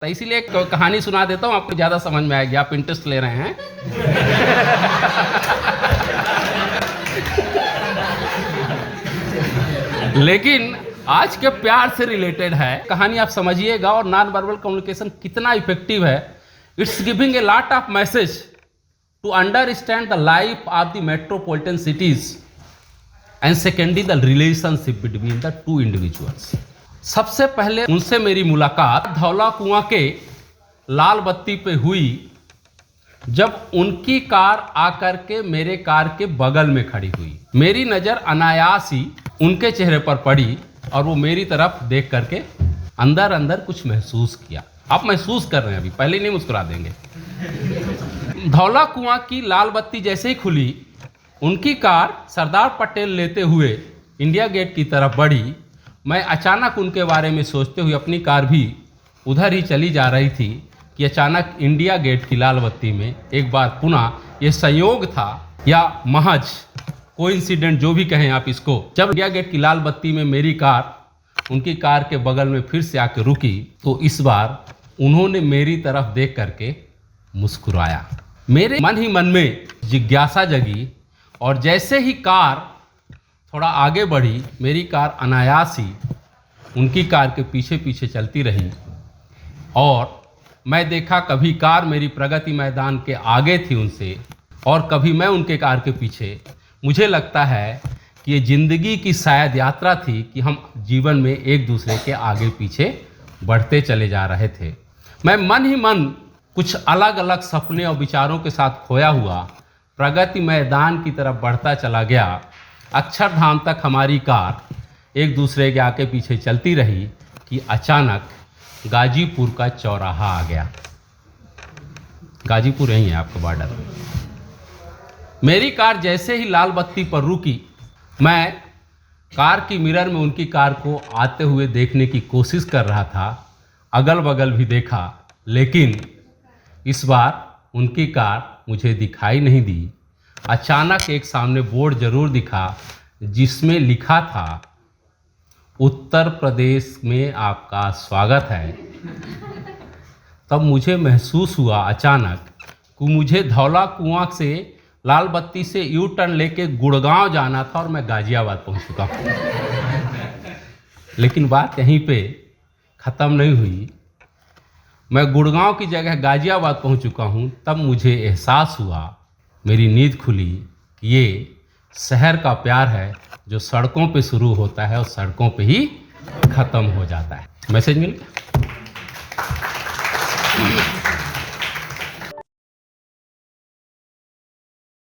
तो इसीलिए एक कहानी सुना देता हूँ, आपको ज़्यादा समझ में आएगी, आप इंटरेस्ट ले रहे हैं। लेकिन आज के प्यार से रिलेटेड है कहानी, आप समझिएगा और नॉन वर्बल कम्युनिकेशन कितना इफेक्टिव है। It's giving a lot of message to understand the life of the metropolitan cities and secondly the relationship between the two individuals. सबसे पहले उनसे मेरी मुलाकात धौला कुआं के लाल बत्ती पे हुई, जब उनकी कार आकर के मेरे कार के बगल में खड़ी हुई। मेरी नज़र अनायास ही उनके चेहरे पर पड़ी और वो मेरी तरफ देख करके अंदर अंदर कुछ महसूस किया। आप महसूस कर रहे हैं, अभी पहले नहीं मुस्कुरा देंगे। धौला कुआं की लाल बत्ती जैसे ही खुली, उनकी कार सरदार पटेल लेते हुए इंडिया गेट की तरफ बढ़ी। मैं अचानक उनके बारे में सोचते हुए अपनी कार भी उधर ही चली जा रही थी कि अचानक इंडिया गेट की लाल बत्ती में एक बार पुनः, ये संयोग था या महज कोइंसिडेंट जो भी कहें आप इसको, जब इंडिया गेट की लाल बत्ती में मेरी कार उनकी कार के बगल में फिर से आके रुकी, तो इस बार उन्होंने मेरी तरफ देख करके मुस्कुराया। मेरे मन ही मन में जिज्ञासा जगी और जैसे ही कार थोड़ा आगे बढ़ी, मेरी कार अनायास ही उनकी कार के पीछे पीछे चलती रही और मैं देखा कभी कार मेरी प्रगति मैदान के आगे थी उनसे और कभी मैं उनके कार के पीछे। मुझे लगता है कि ये ज़िंदगी की शायद यात्रा थी कि हम जीवन में एक दूसरे के आगे पीछे बढ़ते चले जा रहे थे। मैं मन ही मन कुछ अलग अलग सपने और विचारों के साथ खोया हुआ प्रगति मैदान की तरफ बढ़ता चला गया। अक्षरधाम तक हमारी कार एक दूसरे के आगे पीछे चलती रही कि अचानक गाजीपुर का चौराहा आ गया। गाजीपुर यही है आपका बॉर्डर। मेरी कार जैसे ही लाल बत्ती पर रुकी, मैं कार की मिरर में उनकी कार को आते हुए देखने की कोशिश कर रहा था। अगल बगल भी देखा, लेकिन इस बार उनकी कार मुझे दिखाई नहीं दी। अचानक एक सामने बोर्ड जरूर दिखा जिसमें लिखा था, उत्तर प्रदेश में आपका स्वागत है। तब मुझे महसूस हुआ अचानक कि मुझे धौला कुआं से लाल बत्ती से यू टर्न लेके गुड़गांव जाना था और मैं गाजियाबाद पहुंच चुका हूँ। लेकिन बात यहीं पे ख़त्म नहीं हुई। मैं गुड़गांव की जगह गाजियाबाद पहुंच चुका हूं। तब मुझे एहसास हुआ, मेरी नींद खुली कि ये शहर का प्यार है जो सड़कों पे शुरू होता है और सड़कों पे ही ख़त्म हो जाता है। मैसेज मिल गया।